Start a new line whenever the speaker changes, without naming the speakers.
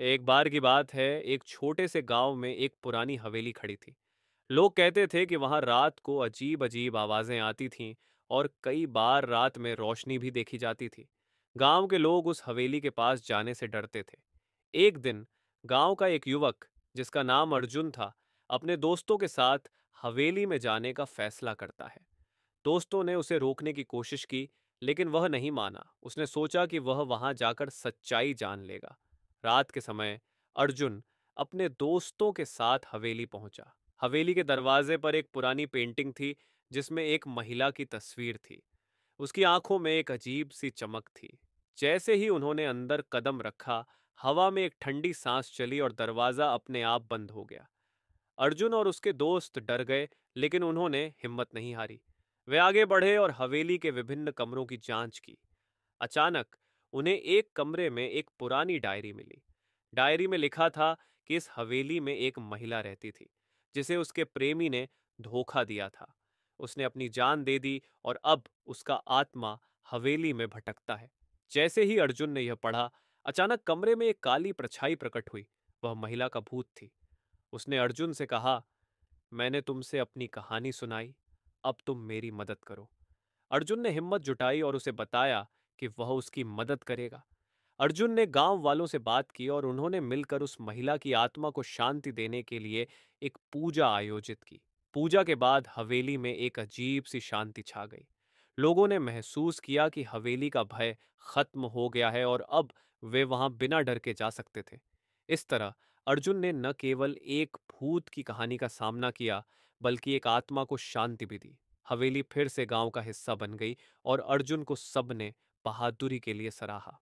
एक बार की बात है, एक छोटे से गांव में एक पुरानी हवेली खड़ी थी। लोग कहते थे कि वहां रात को अजीब अजीब आवाजें आती थीं और कई बार रात में रोशनी भी देखी जाती थी। गांव के लोग उस हवेली के पास जाने से डरते थे। एक दिन गांव का एक युवक, जिसका नाम अर्जुन था, अपने दोस्तों के साथ हवेली में जाने का फैसला करता है। दोस्तों ने उसे रोकने की कोशिश की, लेकिन वह नहीं माना। उसने सोचा कि वह वहां जाकर सच्चाई जान लेगा। रात के समय अर्जुन अपने दोस्तों के साथ हवेली पहुंचा। हवेली के दरवाजे पर एक पुरानी पेंटिंग थी, जिसमें एक महिला की तस्वीर थी। उसकी आंखों में एक अजीब सी चमक थी। जैसे ही उन्होंने अंदर कदम रखा, हवा में एक ठंडी सांस चली और दरवाजा अपने आप बंद हो गया। अर्जुन और उसके दोस्त डर गए, लेकिन उन्होंने हिम्मत नहीं हारी। वे आगे बढ़े और हवेली के विभिन्न कमरों की जांच की। अचानक उन्हें एक कमरे में एक पुरानी डायरी मिली। डायरी में लिखा था कि इस हवेली में एक महिला रहती थी, जिसे उसके प्रेमी ने धोखा दिया था। उसने अपनी जान दे दी और अब उसका आत्मा हवेली में भटकता है। जैसे ही अर्जुन ने यह पढ़ा, अचानक कमरे में एक काली परछाई प्रकट हुई। वह महिला का भूत थी। उसने अर्जुन से कहा, मैंने तुमसे अपनी कहानी सुनाई, अब तुम मेरी मदद करो। अर्जुन ने हिम्मत जुटाई और उसे बताया कि वह उसकी मदद करेगा। अर्जुन ने गांव वालों से बात की और उन्होंने मिलकर उस महिला की आत्मा को शांति देने के लिए एक पूजा आयोजित की। पूजा के बाद हवेली में एक अजीब सी शांति छा गई। लोगों ने महसूस किया कि हवेली का भय खत्म हो गया है और अब वे वहां बिना डर के जा सकते थे। इस तरह अर्जुन ने न केवल एक भूत की कहानी का सामना किया, बल्कि एक आत्मा को शांति भी दी। हवेली फिर से गांव का हिस्सा बन गई और अर्जुन को सबने बहादुरी के लिए सराहा।